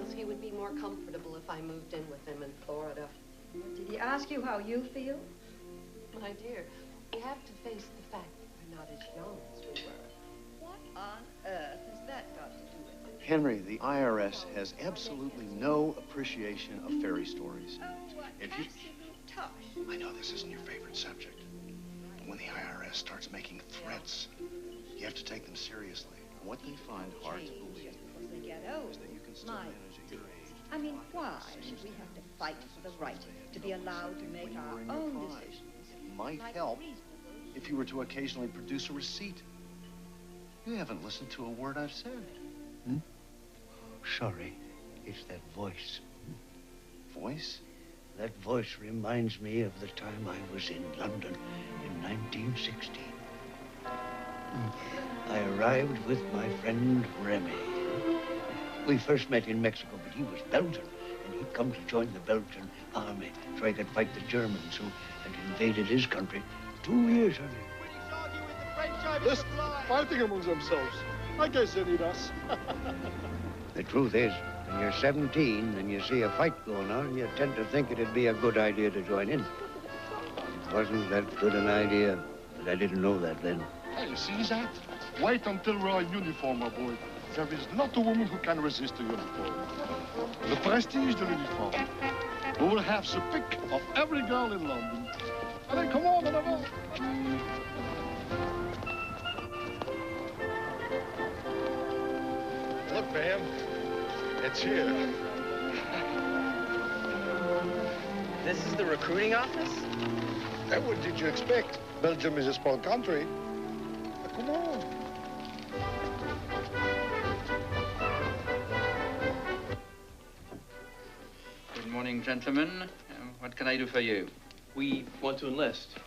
feels he would be more comfortable if I moved in with him in Florida. Did he ask you how you feel? My dear, we have to face the fact that we're not as young as we were. What on earth has that got to do with it? Henry, the IRS has absolutely no appreciation of fairy stories. Oh, what absolute tosh. I know this isn't your favorite subject. But when the IRS starts making threats, you have to take them seriously. What they find hard to believe Because they get old. is that you can still My manage at your age. I mean, why should we have to fight for the right to be allowed to make our own decisions? It might help if you were to occasionally produce a receipt. You haven't listened to a word I've said. Sorry, it's that voice. Voice? That voice reminds me of the time I was in London in 1916. I arrived with my friend Remy. We first met in Mexico, but he was Belgian, and he'd come to join the Belgian army so he could fight the Germans who had invaded his country 2 years earlier. Just fighting among themselves. I guess they need us. The truth is, when you're 17 and you see a fight going on, you tend to think it'd be a good idea to join in. It wasn't that good an idea, but I didn't know that then. Hey, see that? Wait until we're in uniform, my boy. There is not a woman who can resist the uniform. The prestige de l'uniforme. We will have the pick of every girl in London. Allez, come on, en avant. Look, ma'am. It's here. This is the recruiting office? And what did you expect? Belgium is a small country. Come on. Good morning, gentlemen. What can I do for you? We want to enlist.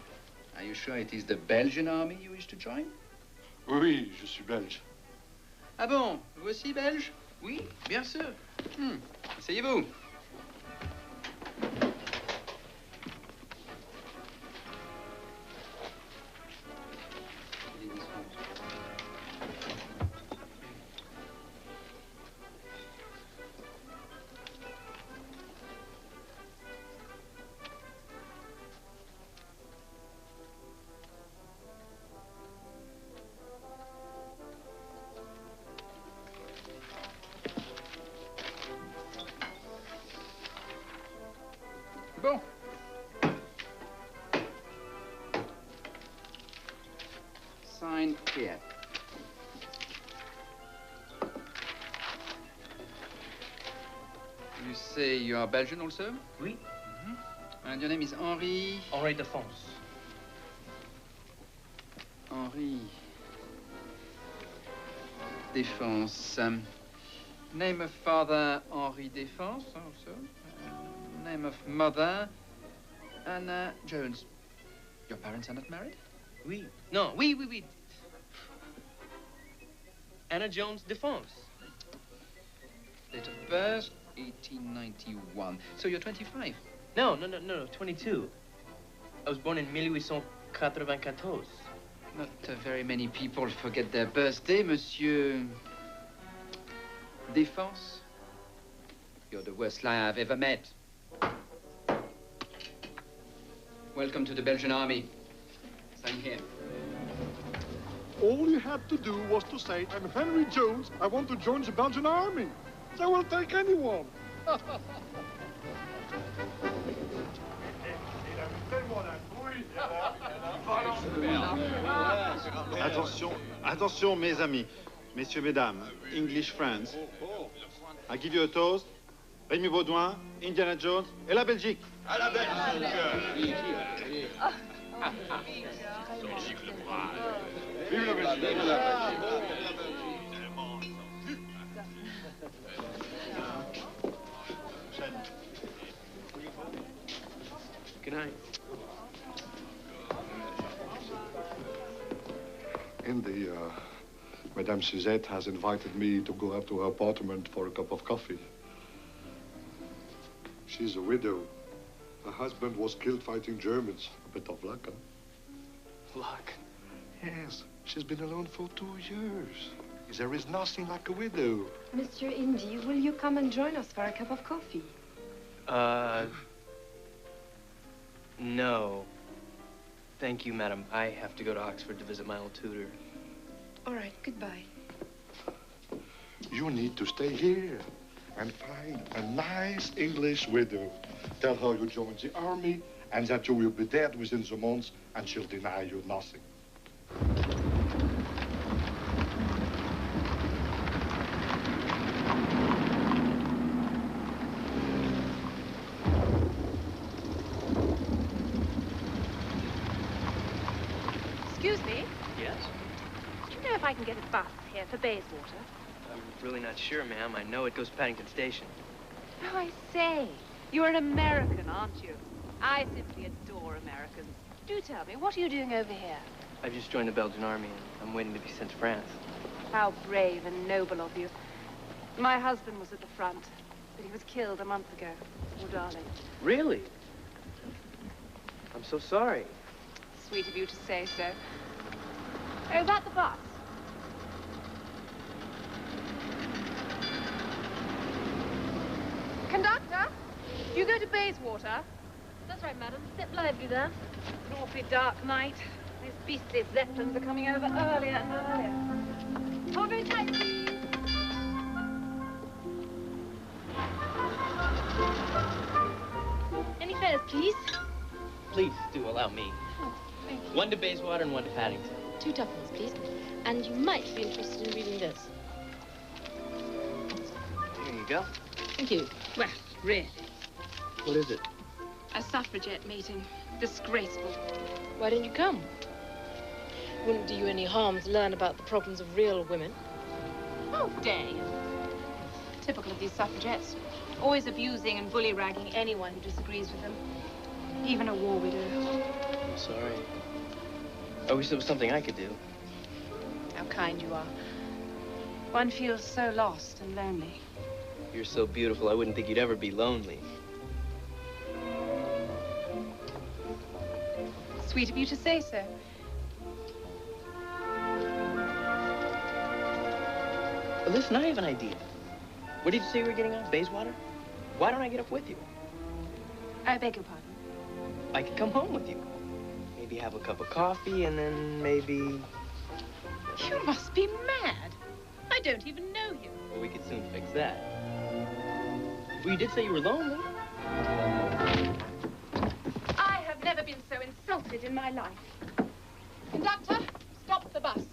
Are you sure it is the Belgian army you wish to join? Oui, je suis belge. Ah bon? Vous aussi belge? Oui, bien sûr. Asseyez-vous. Bon. Sign here. You say you are Belgian also? Oui. And your name is Henri? Henri Defense. Henri Defense. Name of father, Henri Defense also. Name of mother, Anna Jones. Your parents are not married? Oui. No, oui. Anna Jones Defense. Date of birth, 1891. So you're 25? No, 22. I was born in 1894. Not very many people forget their birthday, Monsieur Defense. You're the worst liar I've ever met. Welcome to the Belgian army. Sign here. All you had to do was to say, I'm Henry Jones, I want to join the Belgian army. They will take anyone. Attention, mes amis, messieurs, mesdames, English friends. I give you a toast. Rémi Baudouin, Indiana Jones et la Belgique. À la Belgique. Vive la Belgique. Vive la Belgique. Good night. Indy, Madame Suzette has invited me to go up to her apartment for a cup of coffee. She's a widow. Her husband was killed fighting Germans. A bit of luck, huh? Luck. Yes. She's been alone for 2 years. There is nothing like a widow. Mr. Indy, will you come and join us for a cup of coffee? No. Thank you, madam. I have to go to Oxford to visit my old tutor. All right, goodbye. You need to stay here and find a nice English widow. Tell her you joined the army and that you will be dead within the month, and she'll deny you nothing. Excuse me. Yes? Do you know if I can get a bus here for Bayswater? I'm really not sure, ma'am. I know it goes to Paddington Station. Oh, I say. You're an American, aren't you? I simply adore Americans. Do tell me, what are you doing over here? I've just joined the Belgian army, and I'm waiting to be sent to France. How brave and noble of you. My husband was at the front, but he was killed a month ago. Oh, darling. Really? I'm so sorry. Sweet of you to say so. Oh, is that the bus? Conductor, you go to Bayswater? That's right, madam. Step lively there. An awfully dark night. These beastly Zeppelins are coming over earlier and earlier. Hold very tight, please. Any fares, please? Please do allow me. Oh, thank you. One to Bayswater and one to Paddington. 2 tuppence, please. And you might be interested in reading this. Here you go. Thank you. Well, really. What is it? A suffragette meeting. Disgraceful. Why don't you come? Wouldn't do you any harm to learn about the problems of real women. Oh, dare you. Typical of these suffragettes. Always abusing and bully-ragging anyone who disagrees with them. Even a war widow. I'm sorry. I wish there was something I could do. How kind you are. One feels so lost and lonely. You're so beautiful, I wouldn't think you'd ever be lonely. Sweet of you to say so. Well, listen, I have an idea. Where did you say we were getting off? Bayswater? Why don't I get up with you? I beg your pardon. I could come home with you. Maybe have a cup of coffee, and then maybe... You must be mad. I don't even know you. Well, we could soon fix that. Well, you did say you were lonely. I have never been so insulted in my life. Conductor, stop the bus.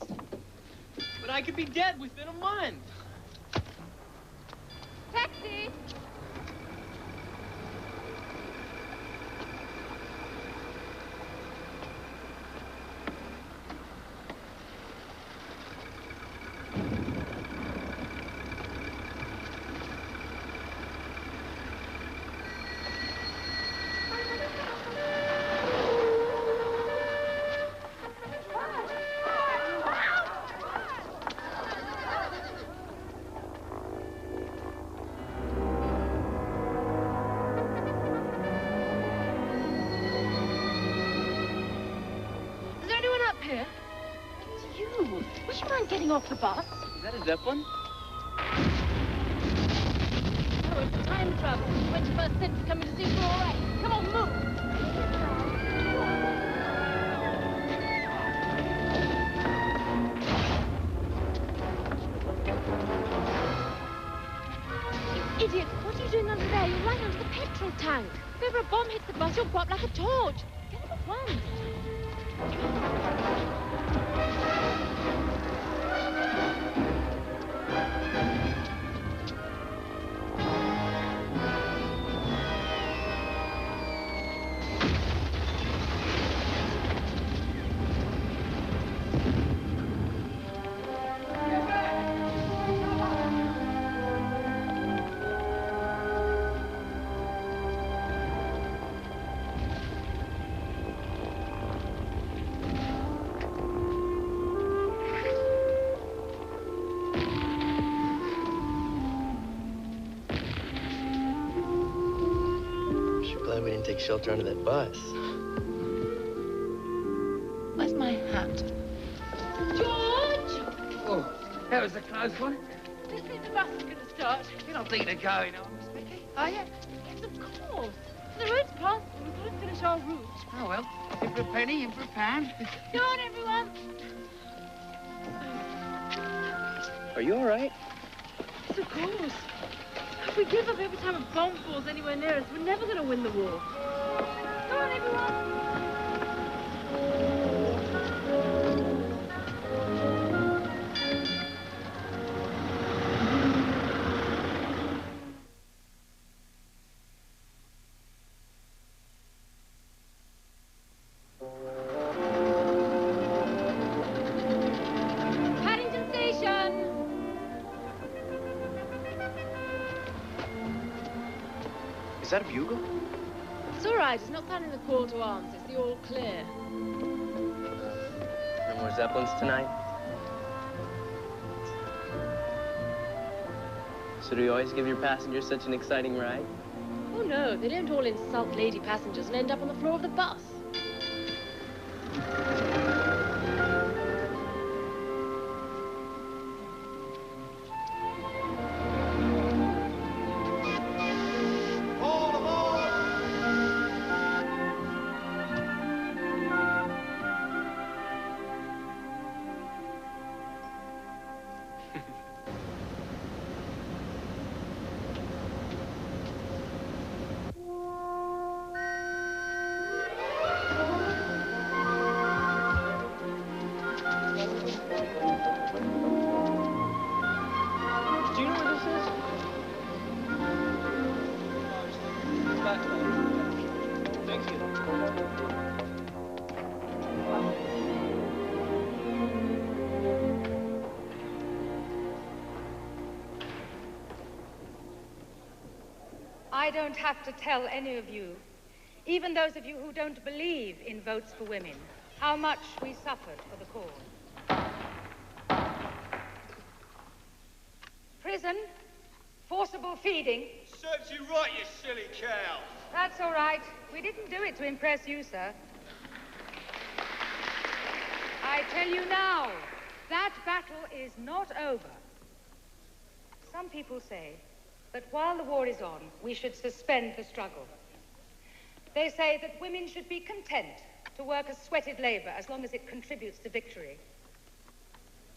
But I could be dead within a month. Taxi! Off the bus. Is that a Zeppelin? Oh, it's time travel. 21st century coming to see if we're all right. Come on, move. You idiot. What are you doing under there? You're right under the petrol tank. If ever a bomb hits the bus, you'll go up like a torch. Get up at once. We didn't take shelter under that bus. Where's my hat? George! Oh, that was was a close one. Do you think the bus is going to start? You're not thinking of going, are you, Vicky? Are you? Yes, of course. The road's past. We've got to finish our route. Oh, well, in for a penny, in for a pound. Go on, everyone. Are you all right? Yes, of course. If we give up every time a bomb falls anywhere near us, we're never going to win the war. Go on, everyone. Is that a bugle? It's all right. It's not sounding the call to arms. It's the all clear. No more Zeppelins tonight? So do you always give your passengers such an exciting ride? Oh, no. They don't all insult lady passengers and end up on the floor of the bus. I don't have to tell any of you, even those of you who don't believe in votes for women, how much we suffered for the cause. Prison, forcible feeding. Serves you right, you silly cow. That's all right. We didn't do it to impress you, sir. I tell you now, that battle is not over. Some people say that while the war is on, we should suspend the struggle. They say that women should be content to work as sweated labor as long as it contributes to victory.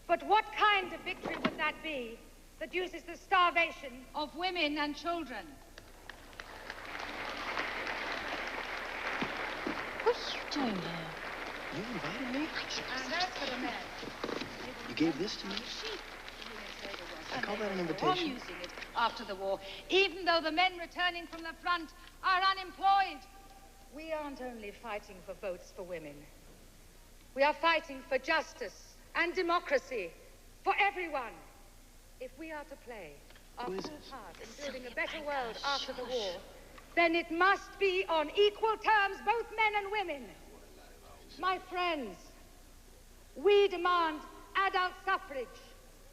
But what kind of victory would that be that uses the starvation of women and children? What are you doing here? You invited me? And as for the men... You gave this to me? I call that an I'm invitation. using it after the war, even though the men returning from the front are unemployed. We aren't only fighting for votes for women. We are fighting for justice and democracy for everyone. If we are to play our full part in building a better world after the war, then it must be on equal terms, both men and women. My friends, we demand adult suffrage,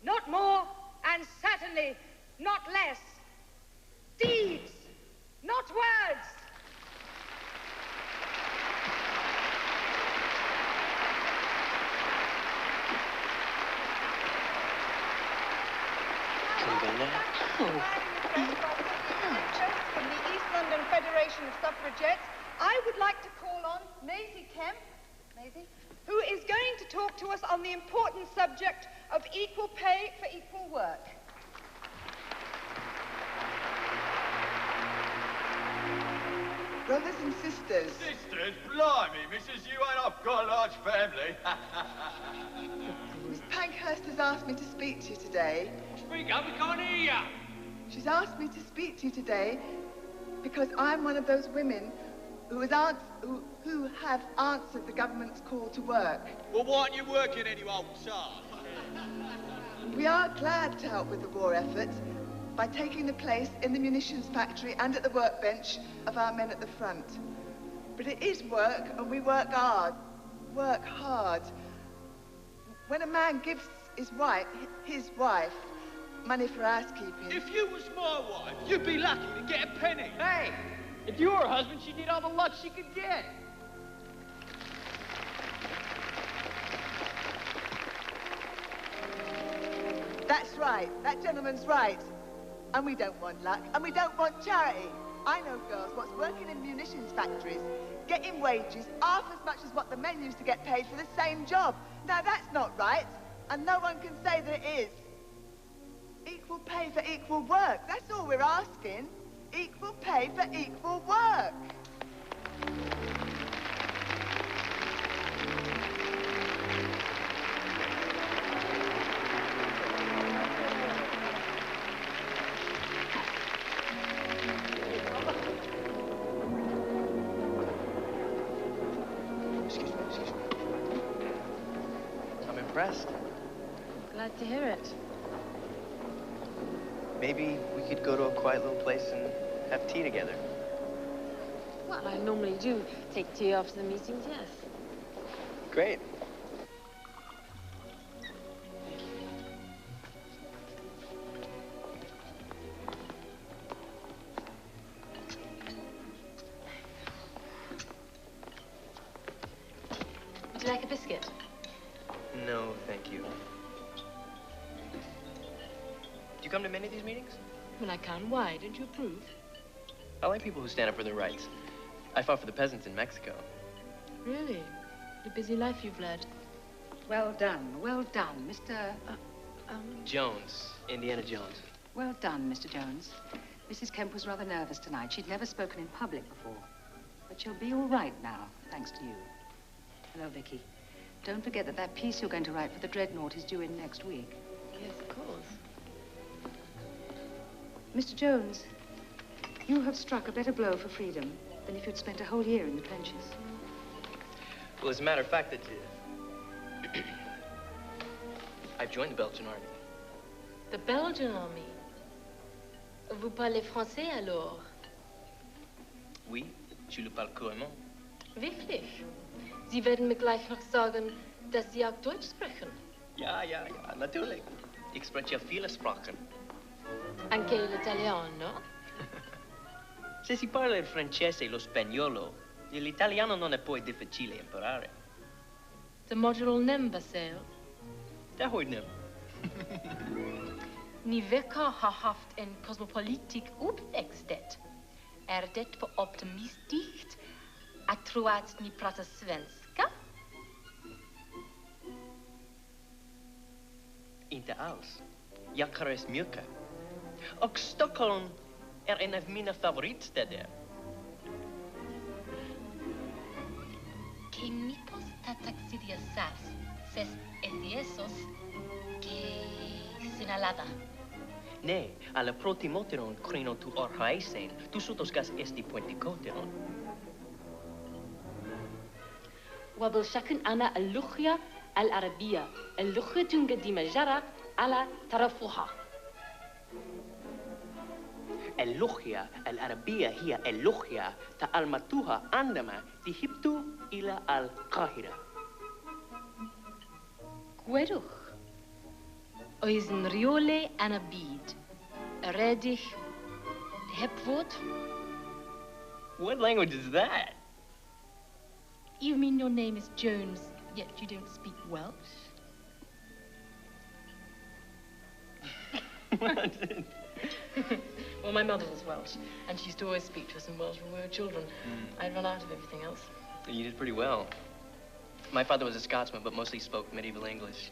not more and certainly not less. Deeds, not words. Can we go now? From the East London Federation of Suffragettes, I would like to call on Maisie Kemp, who is going to talk to us on the important subject of equal pay for equal work. Brothers and sisters. Sisters? Blimey, Mrs. You ain't I've got a large family. Miss Pankhurst has asked me to speak to you today. Speak up, we can't hear you. She's asked me to speak to you today because I'm one of those women who have answered the government's call to work. Well, why aren't you working any old son? We are glad to help with the war effort by taking the place in the munitions factory and at the workbench of our men at the front. But it is work, and we work hard. Work hard. When a man gives his wife money for housekeeping... If you was my wife, you'd be lucky to get a penny. Hey, if you were her husband, she'd get all the luck she could get. That's right. That gentleman's right. And we don't want luck, and we don't want charity. I know girls what's working in munitions factories, getting wages half as much as what the men used to get paid for the same job. Now, that's not right, and no one can say that it is. Equal pay for equal work. That's all we're asking. Equal pay for equal work. Excuse me. I'm impressed. Glad to hear it. Maybe we could go to a quiet little place and have tea together. Well, I normally do take tea after the meetings, yes. Great. Would you like a biscuit? No, thank you. Do you come to many of these meetings? When I can. Why? Don't you approve? I like people who stand up for their rights. I fought for the peasants in Mexico. Really? The busy life you've led. Well done, Mr. Jones. Indiana Jones. Well done, Mr. Jones. Mrs. Kemp was rather nervous tonight. She'd never spoken in public before. But she'll be all right now, thanks to you. Hello, Vicky. Don't forget that piece you're going to write for the Dreadnought is due in next week. Yes, of course. Mr. Jones, you have struck a better blow for freedom than if you'd spent a whole year in the trenches. Well, as a matter of fact, I've joined the Belgian army. The Belgian army? Vous parlez français alors? Oui, je le parle couramment. Wirklich? Sie werden mir gleich noch sagen, dass Sie auch Deutsch sprechen. Ja, natürlich. Ich spreche viele Sprachen. Anche l'italiano? Se si parla il francese e lo spagnolo, l'italiano non è poi difficile imparare. De modular number sale? Det hoor je. Ni verkar ha haft en kosmopolitisk uppväxt. Det för optimistiskt att tro att ni pratar svenska? Inte alls. Jag kan resa mycket. Och Stockholm är en av mina favoritstäder. Que mi taxidiasas, ses etiesos, que sinalada. Nej, alla protimoteron krino tu orhaisen, tu sutoskas esti puentikoteron. وبالشكل أنا اللغة العربية اللغة قديمة جرى على طرفها. اللغة العربية هي اللغة تعلمتها عندما ذهبت إلى القاهرة. Gwerwch. Oes yn rheole yn y byd. Yr edrych, heb fod. What language is that? You mean your name is Jones, yet you don't speak Welsh? Well, my mother was Welsh, and she used to always speak to us in Welsh when we were children. I'd run out of everything else. You did pretty well. My father was a Scotsman, but mostly spoke medieval English.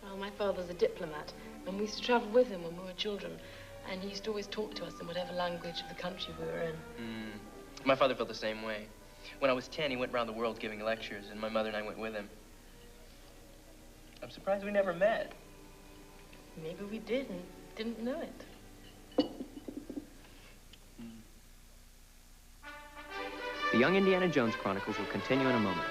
Well, my father's a diplomat, and we used to travel with him when we were children, and he used to always talk to us in whatever language of the country we were in. My father felt the same way. When I was 10, he went around the world giving lectures, and my mother and I went with him. I'm surprised we never met. Maybe we did and didn't know it. The Young Indiana Jones Chronicles will continue in a moment.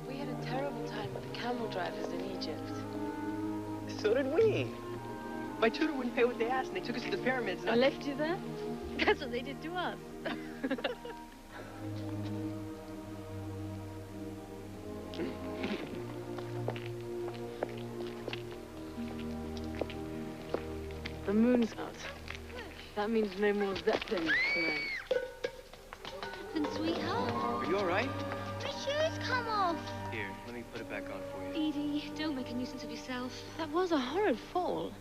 We had a terrible time with the camel drivers in Egypt. So did we. My tutor wouldn't pay what they asked, and they took us to the pyramids. I left you there? That's what they did to us. The moon's out. That means no more Zeppelins tonight. Then, sweetheart, Are you all right? my shoes come off. Here, let me put it back on for you. Edie, don't make a nuisance of yourself. That was a horrid fall.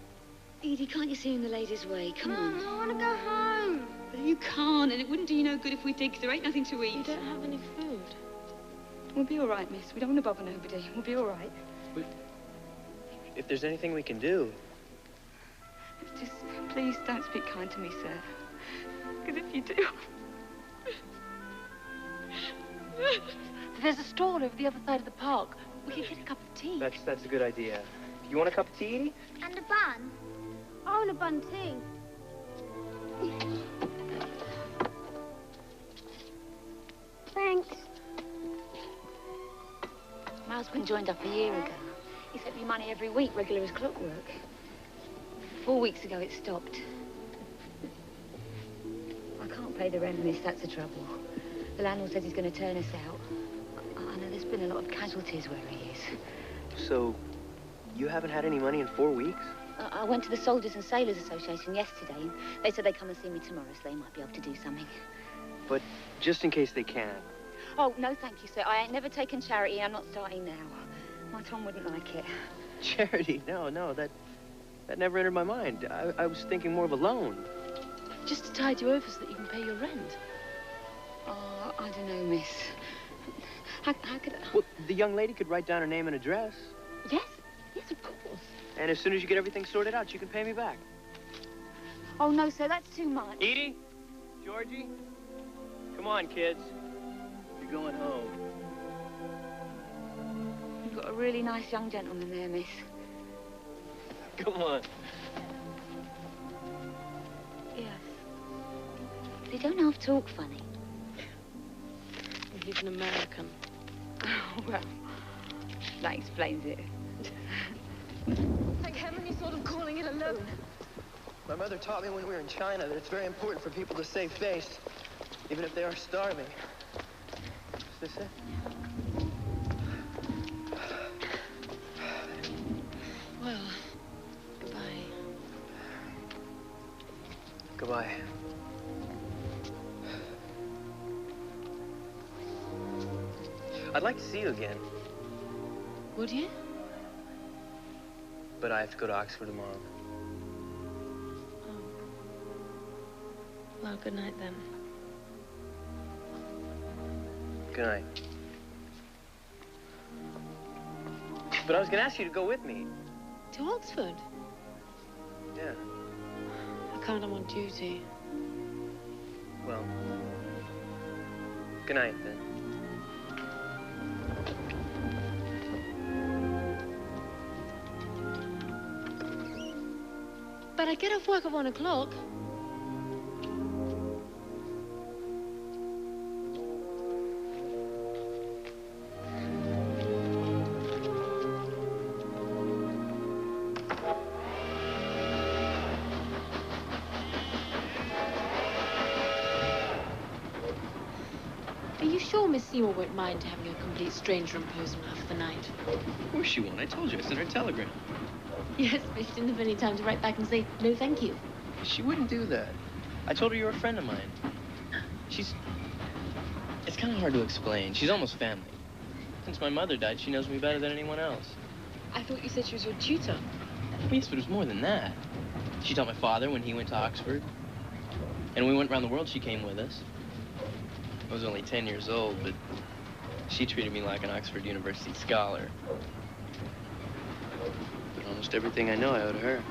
Edie, can't you see in the ladies' way? Come on. I want to go home. But you can't, and it wouldn't do you no good if we did, 'cause there ain't nothing to eat. You don't have any food. We'll be all right, miss. We don't want to bother nobody. We'll be all right. If there's anything we can do. Just please don't speak kind to me, sir. Because if you do... There's a stall over the other side of the park. We could get a cup of tea. That's a good idea. You want a cup of tea, Edie? And a bun. I want a bun too. Thanks. My husband joined up a year ago. He sent me money every week, regular as clockwork. 4 weeks ago, it stopped. I can't pay the rent, miss. That's the trouble. The landlord says he's going to turn us out. I know there's been a lot of casualties where he is. So, you haven't had any money in 4 weeks? I went to the Soldiers and Sailors Association yesterday, and they said they'd come and see me tomorrow, so they might be able to do something. But just in case they can. Oh, no, thank you, sir. I ain't never taken charity. I'm not starting now. My Tom wouldn't like it. Charity? No, that never entered my mind. I was thinking more of a loan. Just to tide you over so that you can pay your rent. Oh, I don't know, miss. How could I... Well, the young lady could write down her name and address. Yes, of course. And as soon as you get everything sorted out, you can pay me back. Oh, no, sir, that's too much. Edie? Georgie? Come on, kids. You're going home. You've got a really nice young gentleman there, miss. Come on. Yes. They don't half talk funny. He's an American. Oh, well, that explains it. Thank heaven you thought of calling it a loan. My mother taught me when we were in China that it's very important for people to save face, even if they are starving. Is this it? Well, goodbye. Goodbye. I'd like to see you again. Would you? But I have to go to Oxford tomorrow. Oh. Well, good night then. Good night. But I was going to ask you to go with me. To Oxford? Yeah. I can't, I'm on duty. Well, good night then. But I get off work at 1 o'clock. Are you sure Miss Seymour won't mind having a complete stranger impose on her for the night? Of course she won't. I told you. I sent her a telegram. Yes, but she didn't have any time to write back and say, no, thank you. She wouldn't do that. I told her you're a friend of mine. It's kind of hard to explain. She's almost family. Since my mother died, she knows me better than anyone else. I thought you said she was your tutor. Yes, but it was more than that. She taught my father when he went to Oxford. And when we went around the world, she came with us. I was only 10 years old, but she treated me like an Oxford University scholar. But almost everything I know, I owe to her.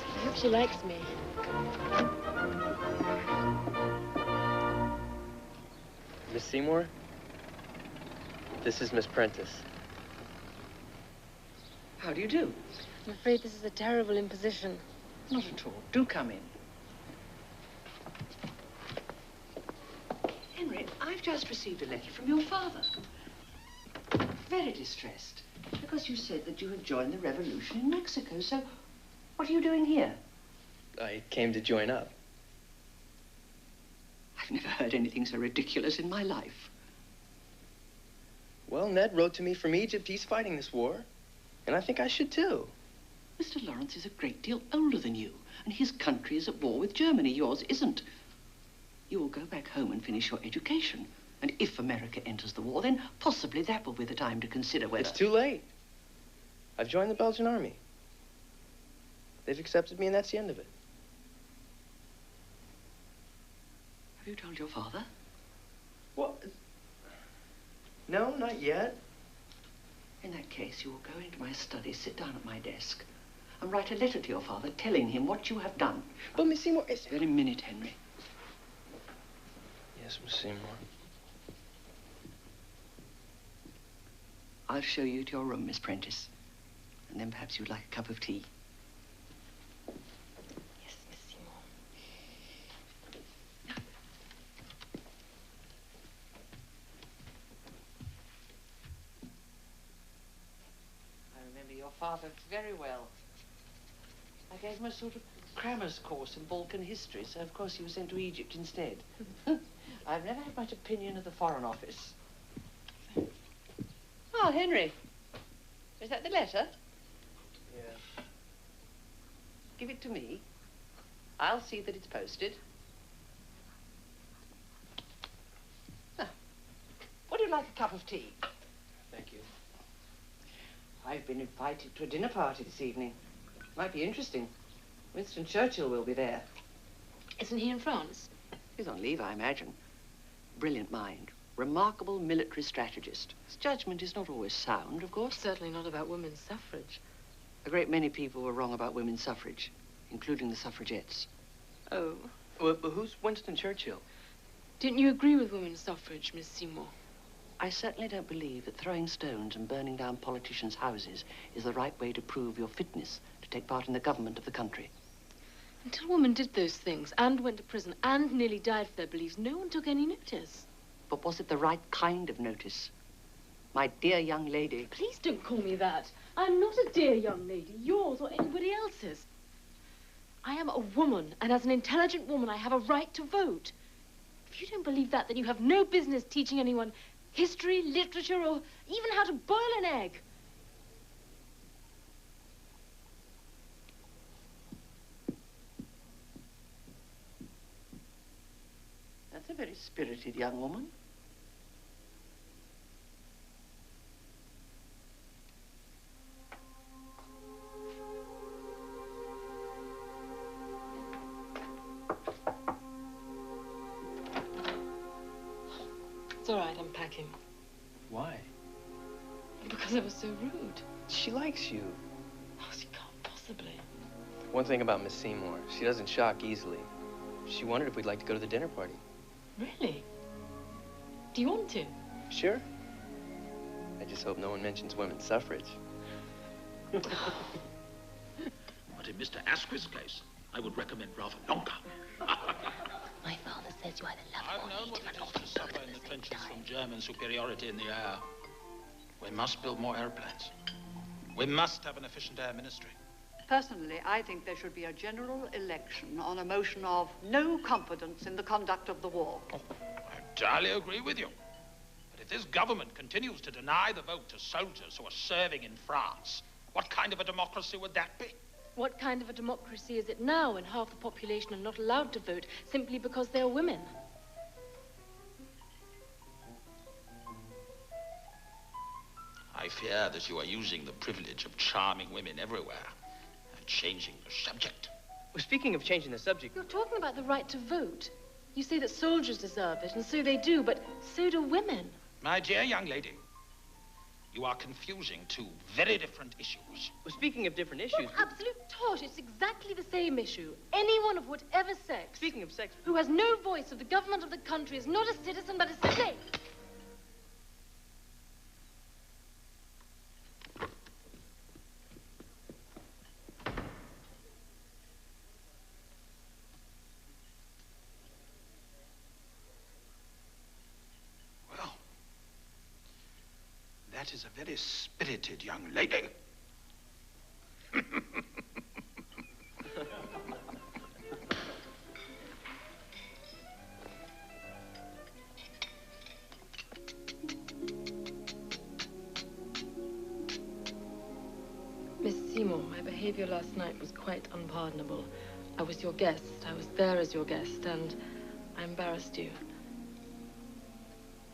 I hope she likes me. Miss Seymour, this is Miss Prentiss. How do you do? I'm afraid this is a terrible imposition. Not at all. Do come in. Henry, I've just received a letter from your father. Very distressed, because you said that you had joined the revolution in Mexico. So, what are you doing here? I came to join up. I've never heard anything so ridiculous in my life. Well, Ned wrote to me from Egypt. He's fighting this war. And I think I should, too. Mr. Lawrence is a great deal older than you, and his country is at war with Germany. Yours isn't. You will go back home and finish your education. And if America enters the war, then possibly that will be the time to consider whether... It's too late. I've joined the Belgian army. They've accepted me, and that's the end of it. Have you told your father? Well, no, not yet. In that case, you will go into my study, sit down at my desk, and write a letter to your father telling him what you have done. But, Miss Seymour... Very minute, Henry. Yes, Miss Seymour. I'll show you to your room, Miss Prentiss. And then perhaps you'd like a cup of tea. Yes, Miss Seymour. I remember your father very well. I gave him a sort of crammer's course in Balkan history, so of course he was sent to Egypt instead. I've never had much opinion of the Foreign Office. Oh, Henry. Is that the letter? Yeah. Give it to me. I'll see that it's posted. Now, would you like a cup of tea? Thank you. I've been invited to a dinner party this evening. Might be interesting. Winston Churchill will be there. Isn't he in France? He's on leave, I imagine. Brilliant mind. Remarkable military strategist. His judgment is not always sound, of course. Certainly not about women's suffrage. A great many people were wrong about women's suffrage, including the suffragettes. Oh. Well, but who's Winston Churchill? Didn't you agree with women's suffrage, Miss Seymour? I certainly don't believe that throwing stones and burning down politicians' houses is the right way to prove your fitness to take part in the government of the country. Until women did those things and went to prison and nearly died for their beliefs, no one took any notice. But was it the right kind of notice? My dear young lady. Please don't call me that. I'm not a dear young lady, yours or anybody else's. I am a woman, and as an intelligent woman, I have a right to vote. If you don't believe that, then you have no business teaching anyone history, literature, or even how to boil an egg. That's a very spirited young woman. It's all right, I'm packing. Why? Because I was so rude. She likes you. Oh, she can't possibly. One thing about Miss Seymour, she doesn't shock easily. She wondered if we'd like to go to the dinner party. Really? Do you want to? Sure. I just hope no one mentions women's suffrage. But in Mr. Asquith's case, I would recommend rather longer. My father says you either love I've known what it is to suffer in the trenches from German superiority in the air. We must build more airplanes. We must have an efficient air ministry. Personally, I think there should be a general election on a motion of no confidence in the conduct of the war. I entirely agree with you. But if this government continues to deny the vote to soldiers who are serving in France, what kind of a democracy would that be? What kind of a democracy is it now when half the population are not allowed to vote simply because they're women? I fear that you are using the privilege of charming women everywhere and changing the subject. Well, speaking of changing the subject... You're talking about the right to vote. You say that soldiers deserve it, and so they do, but so do women. My dear young lady, you are confusing two very different issues. Well, speaking of different issues... What absolute tosh. It's exactly the same issue. Anyone of whatever sex... Speaking of sex... ...who has no voice of the government of the country is not a citizen, but a slave. That is a very spirited young lady. Seymour, my behavior last night was quite unpardonable. I was your guest. I was there as your guest, and I embarrassed you.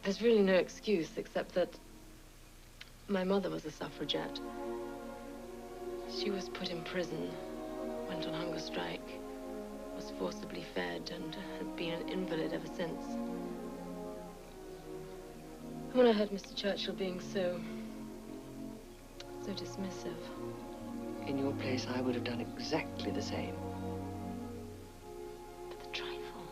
There's really no excuse except that my mother was a suffragette. She was put in prison, went on hunger strike, was forcibly fed, and has been an invalid ever since. When I heard Mr. Churchill being so dismissive. In your place, I would have done exactly the same. But the trifle.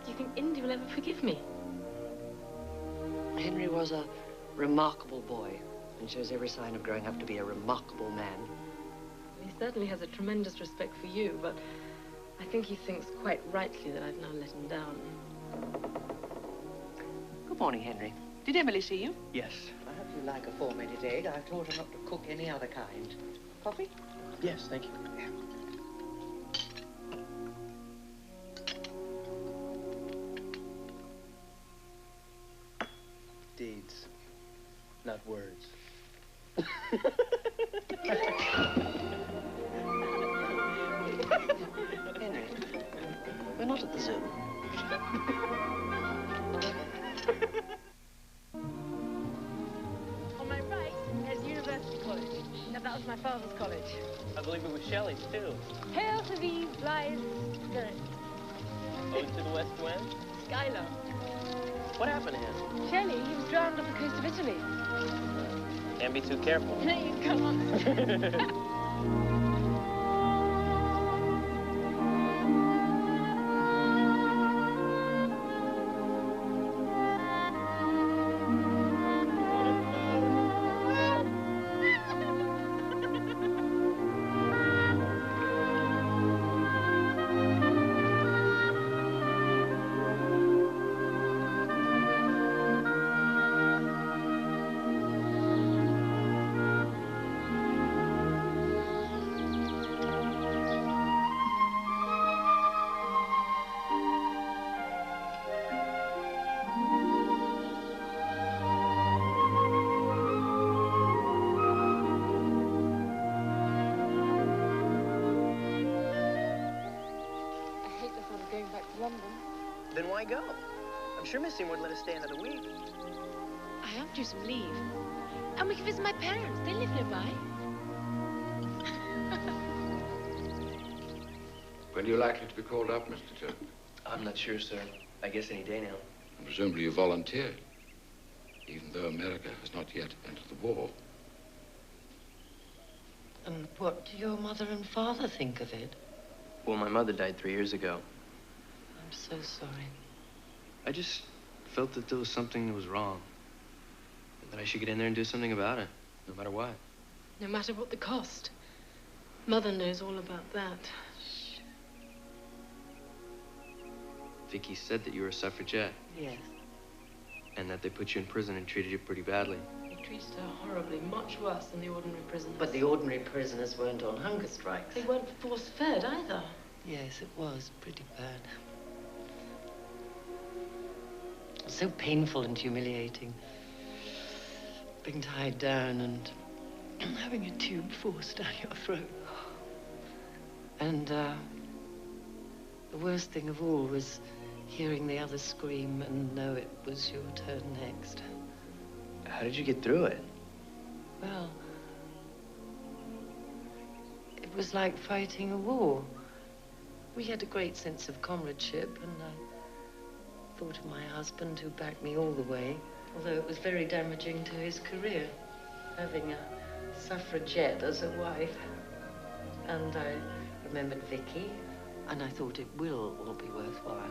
Do you think Indy will ever forgive me? Henry was a remarkable boy and shows every sign of growing up to be a remarkable man. He certainly has a tremendous respect for you, but I think he thinks quite rightly that I've now let him down. Good morning, Henry. Did Emily see you? Yes. I hope you like a four-minute egg. I've taught her not to cook any other kind. Coffee? Yes, thank you. Deeds, not words. Henry, we're not at the zoo. On my right, there's University College. Now, that was my father's college. I believe it was Shelley's, too. Hail to thee, blithe spirit. Ode to the West Wind? Skylar. What happened to him? Shelley, he was drowned off the coast of Italy. Can't be too careful. There you go. Then why go? I'm sure Miss Seymour would let us stay another week. I have due some leave. And we can visit my parents. They live nearby. When are you likely to be called up, Mr. Turner? I'm not sure, sir. I guess any day now. And presumably you volunteered, even though America has not yet entered the war. And what do your mother and father think of it? Well, my mother died 3 years ago. I'm so sorry. I just felt that there was something that was wrong. And that I should get in there and do something about it, no matter what. No matter what the cost. Mother knows all about that. Vicky said that you were a suffragette. Yes. And that they put you in prison and treated you pretty badly. They treated her horribly, much worse than the ordinary prisoners. But the ordinary prisoners weren't on hunger strikes. They weren't force-fed either. Yes, it was pretty bad. So painful and humiliating. Being tied down and having a tube forced down your throat. And the worst thing of all was hearing the others scream and know it was your turn next. How did you get through it? Well, it was like fighting a war. We had a great sense of comradeship, and I thought of my husband who backed me all the way, although it was very damaging to his career, having a suffragette as a wife. And I remembered Vicky, and I thought it will all be worthwhile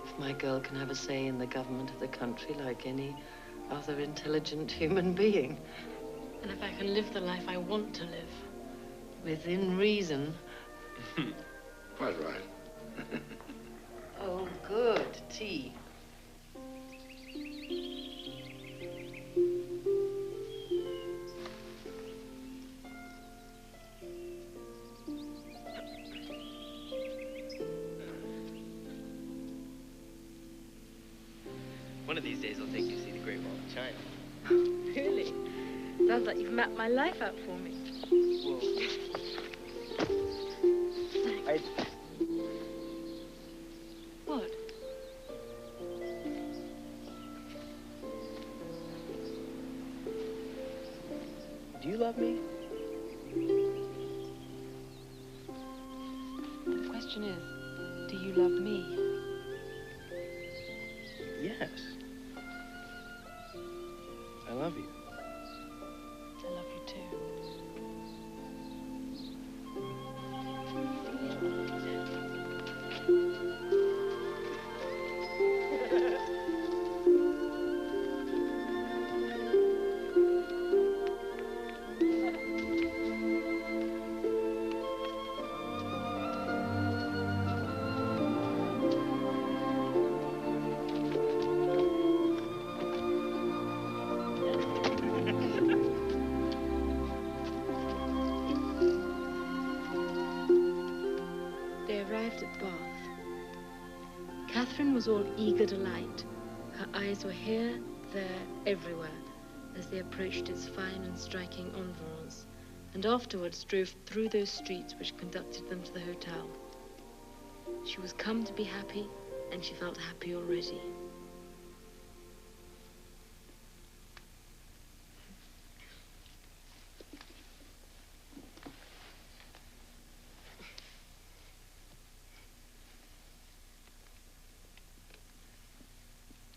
if my girl can have a say in the government of the country like any other intelligent human being. And if I can live the life I want to live. Within reason. Quite right. Oh, good. Tea. One of these days I'll take you to see the Great Wall of China. Really? Sounds like you've mapped my life out for me. Whoa. What? Do you love me? The question is, do you love me? Yes. I love you. I love you too. At Bath. Catherine was all eager delight. Her eyes were here, there, everywhere, as they approached its fine and striking environs, and afterwards drove through those streets which conducted them to the hotel. She was come to be happy, and she felt happy already.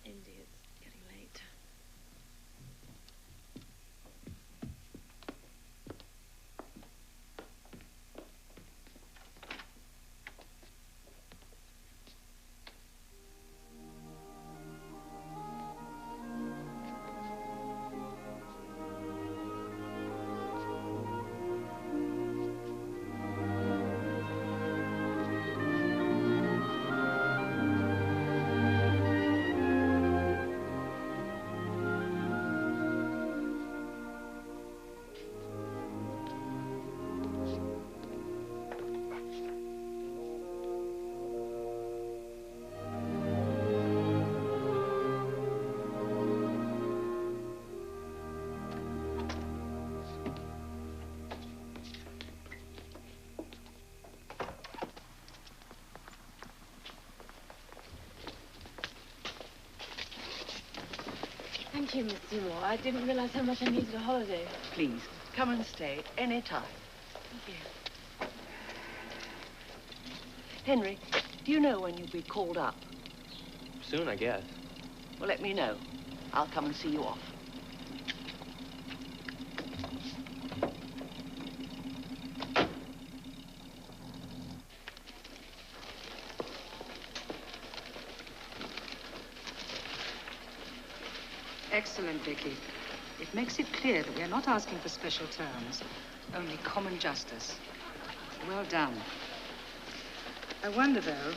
Indy, it's getting late. Thank you, Miss Seymour. I didn't realize how much I needed a holiday. Please, come and stay any time. Thank you. Henry, do you know when you'll be called up? Soon, I guess. Well, let me know. I'll come and see you off. Excellent, Vicky. It makes it clear that we are not asking for special terms, only common justice. Well done. I wonder, though,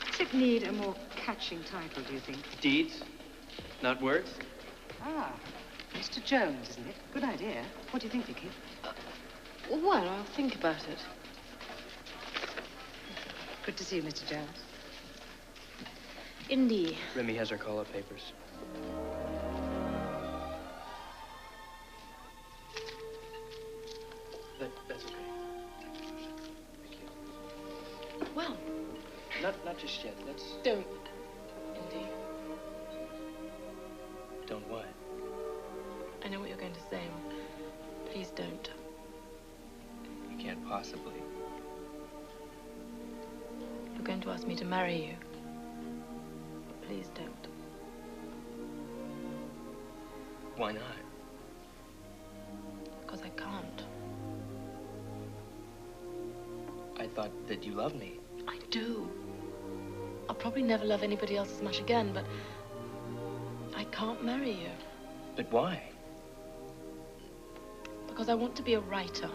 does it need a more catching title, do you think? Deeds, not words. Ah, Mr. Jones, isn't it? Good idea. What do you think, Vicky? Well, I'll think about it. Good to see you, Mr. Jones. Indy. Remy has her call-up papers. That's okay. Thank you. Well. Not just yet. Let's... Don't, Indy. Don't what? I know what you're going to say. Please don't. You can't possibly. You're going to ask me to marry you. Please don't. Why not? Because I can't. I thought that you loved me. I do. I'll probably never love anybody else as much again, but I can't marry you. But why? Because I want to be a writer,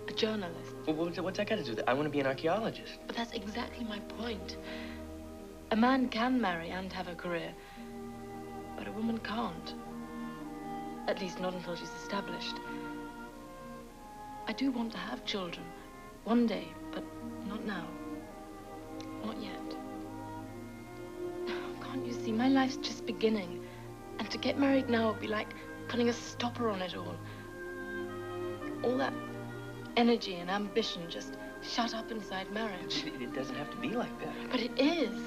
a journalist. Well, what's that got to do with it? I want to be an archaeologist. But that's exactly my point. A man can marry and have a career, but a woman can't. At least not until she's established. I do want to have children. One day, but not now. Not yet. Can't you see? My life's just beginning. And to get married now would be like putting a stopper on it all. All that energy and ambition just shut up inside marriage. It doesn't have to be like that. But it is.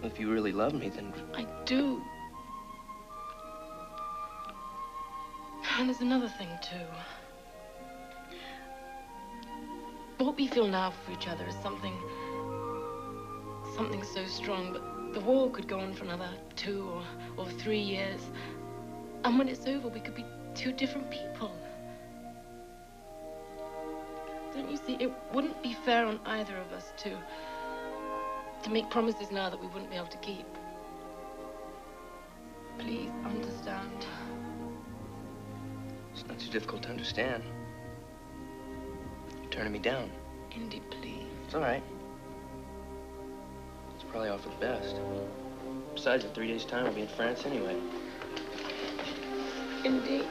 If you really love me, then... I do. And there's another thing, too. What we feel now for each other is something so strong, but the war could go on for another 2 or 3 years. And when it's over, we could be 2 different people. Don't you see? It wouldn't be fair on either of us to make promises now that we wouldn't be able to keep. Please understand. It's not too difficult to understand. You're turning me down. Indy, please. It's all right. It's probably all for the best. Besides, in 3 days' time, I'll be in France anyway. Indy.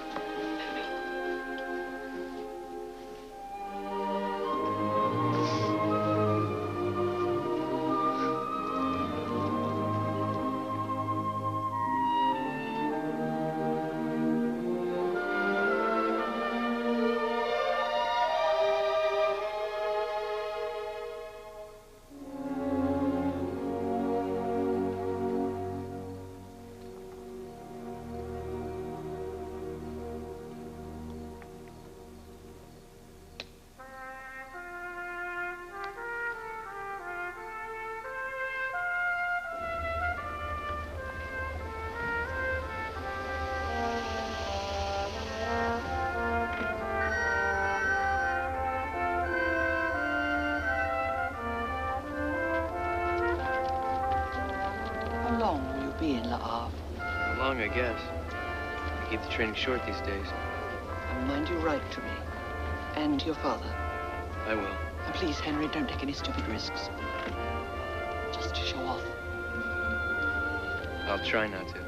Be in Le Havre. How long, I guess. They keep the training short these days. And mind you write to me. And your father. I will. Now, please, Henry, don't take any stupid risks. Just to show off. I'll try not to.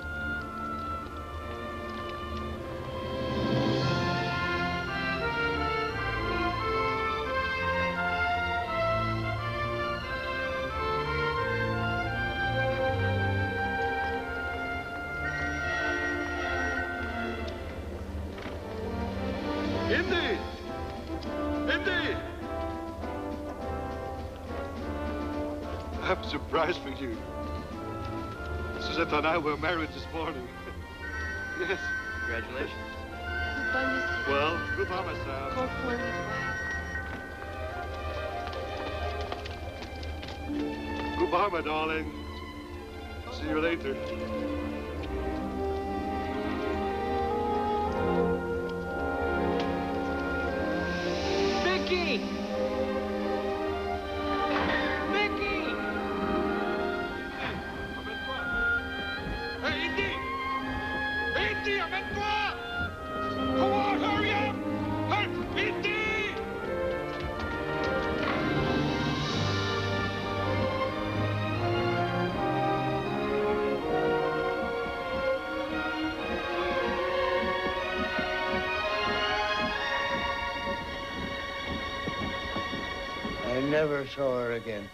Indy! Indy! I have a surprise for you. Suzette and I were married this morning. Yes. Congratulations. Well, goodbye, my son. Goodbye, my darling. See you later. Vicky! Vicky! Hey, Indy! Indy, amène-toi! Come on, hurry up! Help, Indy! I never saw her again.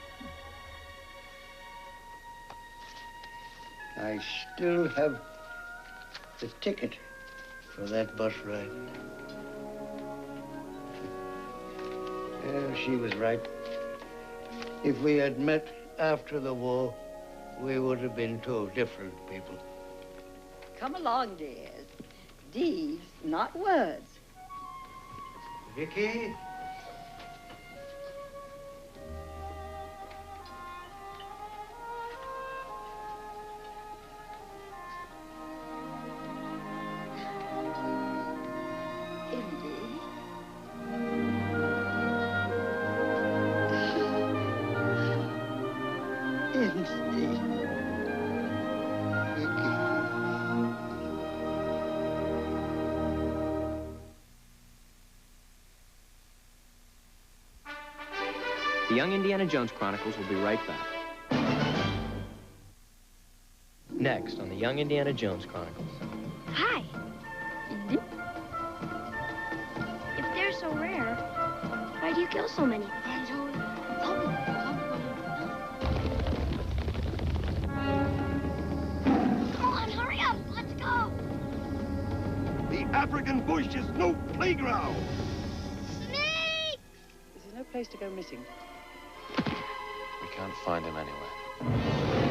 I still have the ticket for that bus ride. Yeah, she was right. If we had met after the war, we would have been 2 different people. Come along, dears. Deeds, not words. Vicky? The Young Indiana Jones Chronicles will be right back. Next on the Young Indiana Jones Chronicles. Hi, Indy. If they're so rare, why do you kill so many? I don't African bush is no playground. This is no place to go missing. We can't find him anywhere.